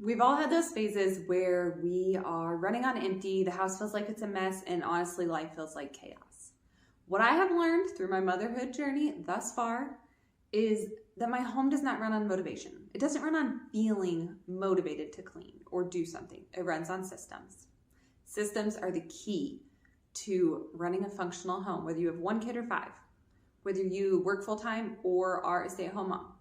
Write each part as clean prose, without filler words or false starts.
We've all had those phases where we are running on empty, the house feels like it's a mess, and honestly, life feels like chaos. What I have learned through my motherhood journey thus far is that my home does not run on motivation. It doesn't run on feeling motivated to clean or do something. It runs on systems. Systems are the key to running a functional home, whether you have 1 kid or 5, whether you work full-time or are a stay-at-home mom.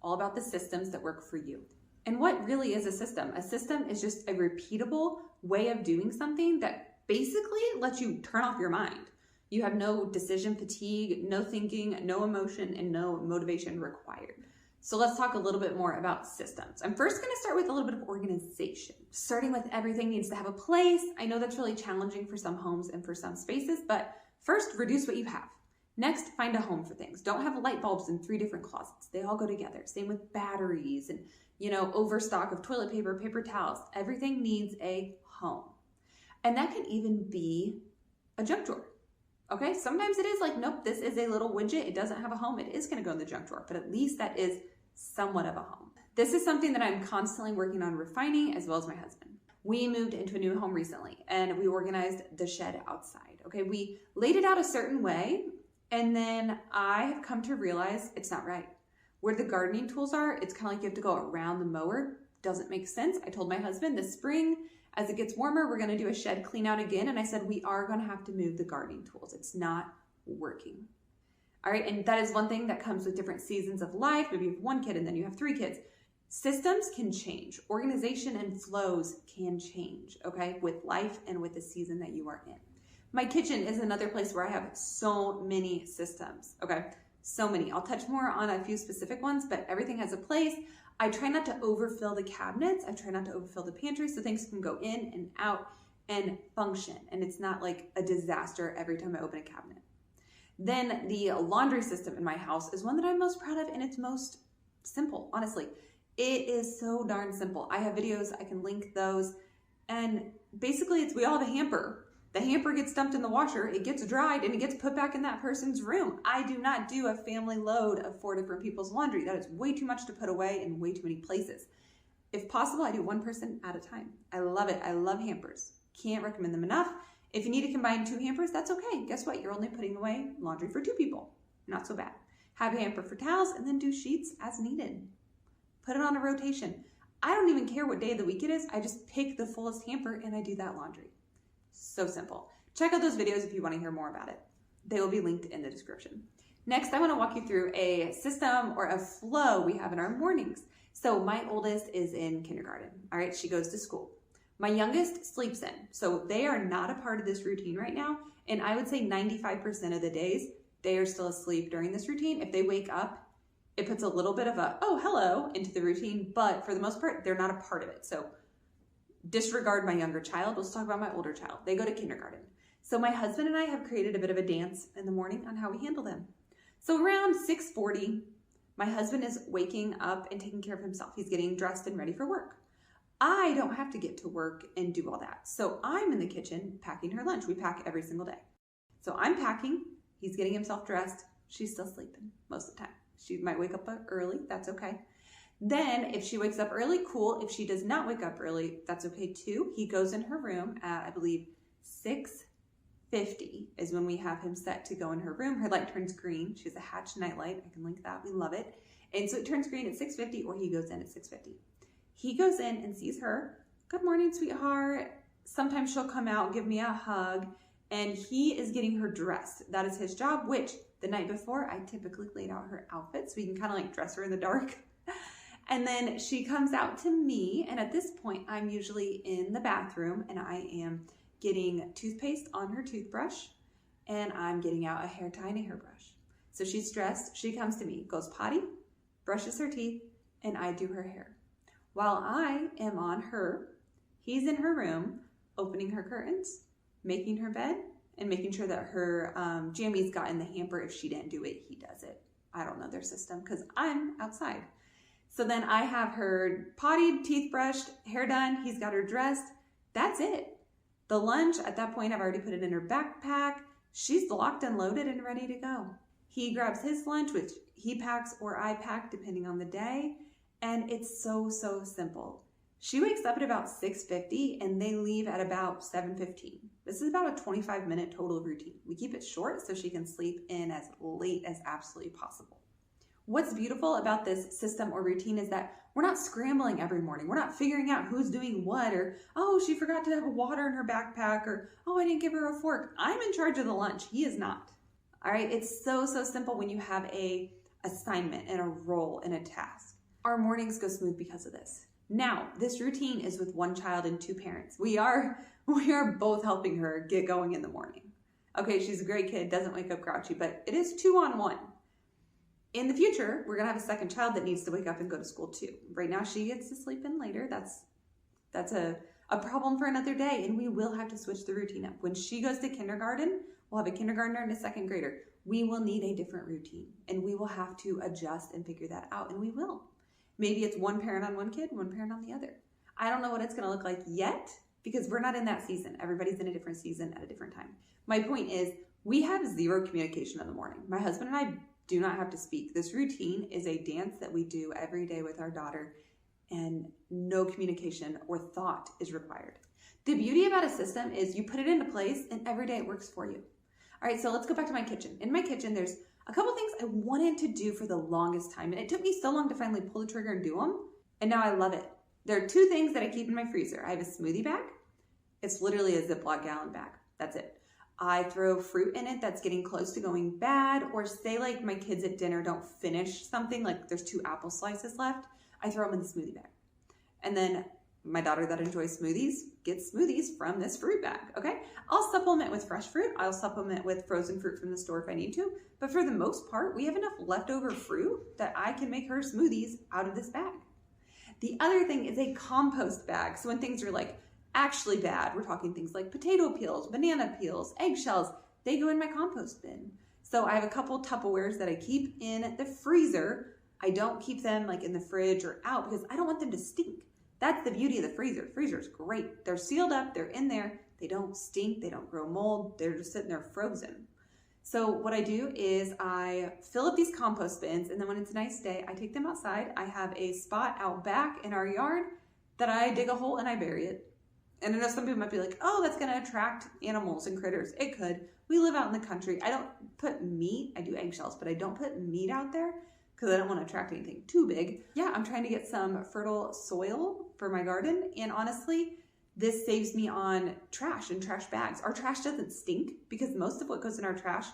All about the systems that work for you. And what really is a system? A system is just a repeatable way of doing something that basically lets you turn off your mind. You have no decision fatigue, no thinking, no emotion, and no motivation required. So let's talk a little bit more about systems. I'm first going to start with a little bit of organization. Starting with everything needs to have a place. I know that's really challenging for some homes and for some spaces, but first, reduce what you have. Next, find a home for things. Don't have light bulbs in 3 different closets. They all go together. Same with batteries and, overstock of toilet paper, paper towels. Everything needs a home. And that can even be a junk drawer. Okay, sometimes it is like, nope, this is a little widget. It doesn't have a home. It is going to go in the junk drawer, but at least that is somewhat of a home. This is something that I'm constantly working on refining, as well as my husband. We moved into a new home recently and we organized the shed outside. Okay, we laid it out a certain way, and then I have come to realize it's not right. Where the gardening tools are, it's kind of like you have to go around the mower. Doesn't make sense. I told my husband this spring, as it gets warmer, we're going to do a shed clean out again. And I said, we are going to have to move the gardening tools. It's not working. All right. And that is one thing that comes with different seasons of life. Maybe you have 1 kid and then you have 3 kids. Systems can change. Organization and flows can change, okay, with life and with the season that you are in. My kitchen is another place where I have so many systems, okay? So many. I'll touch more on a few specific ones, but everything has a place. I try not to overfill the cabinets. I try not to overfill the pantry so things can go in and out and function. And it's not like a disaster every time I open a cabinet. Then the laundry system in my house is one that I'm most proud of, and it's most simple, honestly. It is so darn simple. I have videos, I can link those. And basically we all have a hamper. The hamper gets dumped in the washer, it gets dried, and it gets put back in that person's room. I do not do a family load of 4 different people's laundry. That is way too much to put away in way too many places. If possible, I do 1 person at a time. I love it. I love hampers. Can't recommend them enough. If you need to combine 2 hampers, that's okay. Guess what? You're only putting away laundry for 2 people. Not so bad. Have a hamper for towels and then do sheets as needed. Put it on a rotation. I don't even care what day of the week it is. I just pick the fullest hamper and I do that laundry. So simple. Check out those videos if you want to hear more about it. They will be linked in the description. Next, I want to walk you through a system or a flow we have in our mornings. So my oldest is in kindergarten. All right, she goes to school. My youngest sleeps in. So they are not a part of this routine right now. And I would say 95% of the days, they are still asleep during this routine. If they wake up, it puts a little bit of a, oh, hello, into the routine. But for the most part, they're not a part of it. So disregard my younger child. Let's talk about my older child. They go to kindergarten. So my husband and I have created a bit of a dance in the morning on how we handle them. So around 6:40, my husband is waking up and taking care of himself. He's getting dressed and ready for work. I don't have to get to work and do all that. So I'm in the kitchen packing her lunch. We pack every single day. So I'm packing. He's getting himself dressed. She's still sleeping most of the time. She might wake up early. That's okay. Then if she wakes up early, cool. If she does not wake up early, that's okay too. He goes in her room at, I believe, 6:50 is when we have him set to go in her room. Her light turns green. She has a Hatch night light. I can link that. We love it. And so it turns green at 6:50, or he goes in at 6:50. He goes in and sees her. Good morning, sweetheart. Sometimes she'll come out, give me a hug, and he is getting her dressed. That is his job, which the night before, I typically laid out her outfit so we can kind of like dress her in the dark. And then she comes out to me, and at this point, I'm usually in the bathroom, and I am getting toothpaste on her toothbrush, and I'm getting out a hair tie and a hairbrush. So she's dressed, she comes to me, goes potty, brushes her teeth, and I do her hair. While I am on her, he's in her room, opening her curtains, making her bed, and making sure that her jammies got in the hamper. If she didn't do it, he does it. I don't know their system because I'm outside. So then I have her pottied, teeth brushed, hair done. He's got her dressed. That's it. The lunch, at that point, I've already put it in her backpack. She's locked and loaded and ready to go. He grabs his lunch, which he packs or I pack, depending on the day. And it's so, so simple. She wakes up at about 6:50 and they leave at about 7:15. This is about a 25-minute total routine. We keep it short so she can sleep in as late as absolutely possible. What's beautiful about this system or routine is that we're not scrambling every morning. We're not figuring out who's doing what, or, oh, she forgot to have water in her backpack, or, oh, I didn't give her a fork. I'm in charge of the lunch. He is not. All right, it's so simple when you have a assignment and a role and a task. Our mornings go smooth because of this. Now, this routine is with one child and two parents. We are both helping her get going in the morning. Okay, she's a great kid, doesn't wake up grouchy, but it is 2-on-1. In the future, we're gonna have a second child that needs to wake up and go to school too. Right now, she gets to sleep in later. That's a problem for another day, and we will have to switch the routine up. When she goes to kindergarten, we'll have a kindergartner and a second grader. We will need a different routine, and we will have to adjust and figure that out, and we will. Maybe it's one parent on one kid, one parent on the other. I don't know what it's gonna look like yet because we're not in that season. Everybody's in a different season at a different time. My point is we have zero communication in the morning. My husband and I do not have to speak. This routine is a dance that we do every day with our daughter, and no communication or thought is required. The beauty about a system is you put it into place and every day it works for you. All right, so let's go back to my kitchen. In my kitchen, there's a couple things I wanted to do for the longest time, and it took me so long to finally pull the trigger and do them, and now I love it. There are two things that I keep in my freezer. I have a smoothie bag. It's literally a Ziploc gallon bag. That's it. I throw fruit in it that's getting close to going bad, or say like my kids at dinner don't finish something, like there's 2 apple slices left, I throw them in the smoothie bag. And then my daughter that enjoys smoothies gets smoothies from this fruit bag, okay? I'll supplement with fresh fruit. I'll supplement with frozen fruit from the store if I need to. But for the most part, we have enough leftover fruit that I can make her smoothies out of this bag. The other thing is a compost bag. So when things are like actually bad, we're talking things like potato peels, banana peels, eggshells, they go in my compost bin. So I have a couple Tupperwares that I keep in the freezer. I don't keep them like in the fridge or out because I don't want them to stink. That's the beauty of the freezer. Freezer's great. They're sealed up, they're in there, they don't stink, they don't grow mold, they're just sitting there frozen. So what I do is I fill up these compost bins, and then when it's a nice day, I take them outside. I have a spot out back in our yard that I dig a hole and I bury it. And I know some people might be like, oh, that's gonna attract animals and critters. It could. We live out in the country. I don't put meat, I do eggshells, but I don't put meat out there because I don't want to attract anything too big. Yeah, I'm trying to get some fertile soil for my garden, and honestly, this saves me on trash and trash bags. Our trash doesn't stink because most of what goes in our trash,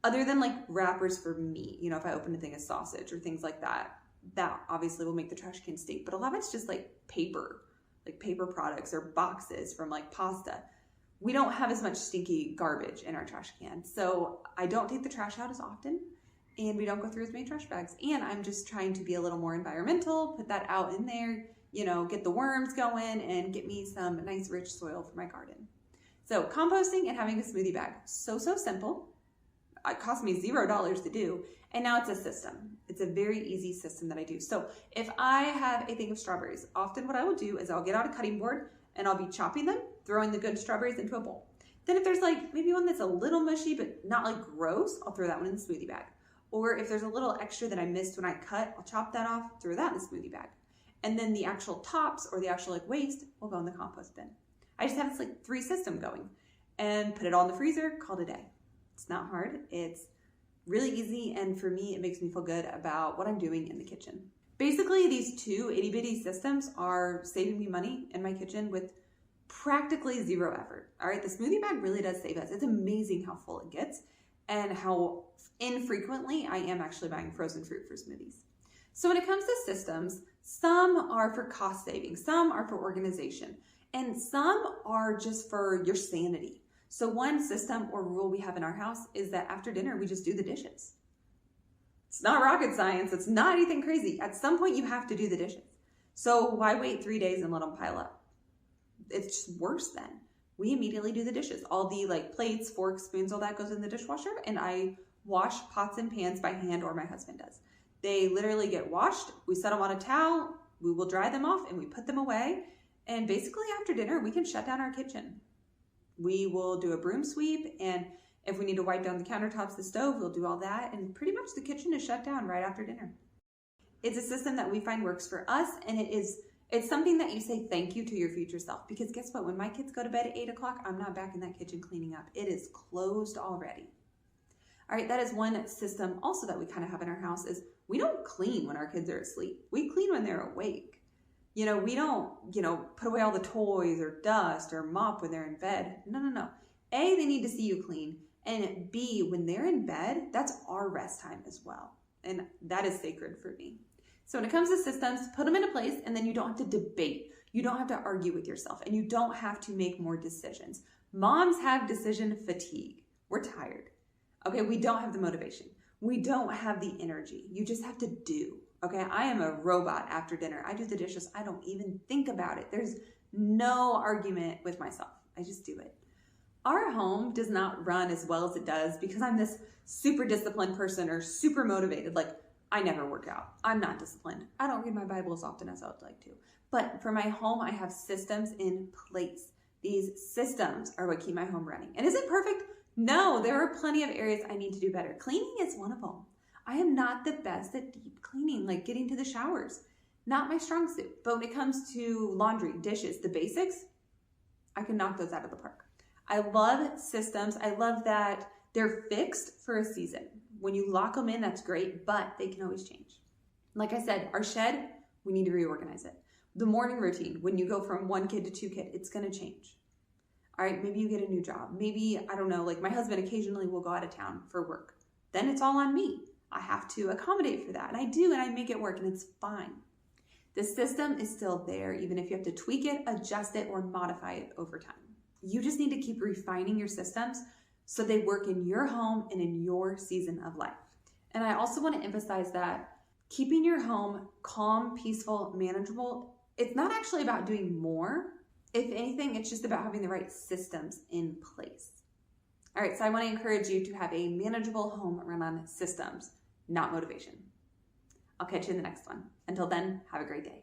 other than like wrappers for meat, you know, if I open a thing of sausage or things like that, that obviously will make the trash can stink, but a lot of it's just like paper products or boxes from like pasta. We don't have as much stinky garbage in our trash can. So I don't take the trash out as often, and we don't go through as many trash bags. And I'm just trying to be a little more environmental, put that out in there, you know, get the worms going and get me some nice rich soil for my garden. So composting and having a smoothie bag, so simple. It cost me $0 to do. And now it's a system. It's a very easy system that I do. So if I have a thing of strawberries, often what I will do is I'll get out a cutting board and I'll be chopping them, throwing the good strawberries into a bowl. Then if there's like maybe one that's a little mushy, but not like gross, I'll throw that one in the smoothie bag. Or if there's a little extra that I missed when I cut, I'll chop that off, throw that in the smoothie bag. And then the actual tops or the actual like waste will go in the compost bin. I just have this like 3 system going and put it all in the freezer, call it a day. It's not hard. It's really easy, and for me, it makes me feel good about what I'm doing in the kitchen. Basically, these 2 itty-bitty systems are saving me money in my kitchen with practically 0 effort. All right, the smoothie bag really does save us. It's amazing how full it gets and how infrequently I am actually buying frozen fruit for smoothies. So when it comes to systems, some are for cost saving, some are for organization, and some are just for your sanity. So one system or rule we have in our house is that after dinner, we just do the dishes. It's not rocket science. It's not anything crazy. At some point, you have to do the dishes. So why wait 3 days and let them pile up? It's just worse then. We immediately do the dishes. All the like plates, forks, spoons, all that goes in the dishwasher, and I wash pots and pans by hand, or my husband does. They literally get washed. We set them on a towel. We will dry them off and we put them away. And basically after dinner, we can shut down our kitchen. We will do a broom sweep, and if we need to wipe down the countertops, the stove, we'll do all that, and pretty much the kitchen is shut down right after dinner. It's a system that we find works for us, and it's It's something that you say thank you to your future self, because guess what? When my kids go to bed at 8 o'clock, I'm not back in that kitchen cleaning up. It is closed already. All right, that is one system also that we kind of have in our house is we don't clean when our kids are asleep. We clean when they're awake. We don't, put away all the toys or dust or mop when they're in bed. No. A, they need to see you clean. And B, when they're in bed, that's our rest time as well. And that is sacred for me. So when it comes to systems, put them into place, and then you don't have to debate. You don't have to argue with yourself, and you don't have to make more decisions. Moms have decision fatigue. We're tired. Okay, we don't have the motivation. We don't have the energy. You just have to do. Okay, I am a robot after dinner. I do the dishes. I don't even think about it. There's no argument with myself. I just do it. Our home does not run as well as it does because I'm this super disciplined person or super motivated. Like, I never work out. I'm not disciplined. I don't read my Bible as often as I would like to. But for my home, I have systems in place. These systems are what keep my home running. And is it perfect? No, there are plenty of areas I need to do better. Cleaning is one of them. I am not the best at deep cleaning, like getting to the showers. Not my strong suit. But when it comes to laundry, dishes, the basics, I can knock those out of the park. I love systems. I love that they're fixed for a season. When you lock them in, that's great, but they can always change. Like I said, our shed, we need to reorganize it. The morning routine, when you go from 1 kid to 2 kids, it's going to change. All right, maybe you get a new job. Maybe, I don't know, like my husband occasionally will go out of town for work. Then it's all on me. I have to accommodate for that. And I do, and I make it work, and it's fine. The system is still there, even if you have to tweak it, adjust it, or modify it over time. You just need to keep refining your systems so they work in your home and in your season of life. And I also want to emphasize that keeping your home calm, peaceful, manageable, it's not actually about doing more. If anything, it's just about having the right systems in place. All right, so I want to encourage you to have a manageable home run on systems, not motivation. I'll catch you in the next one. Until then, have a great day.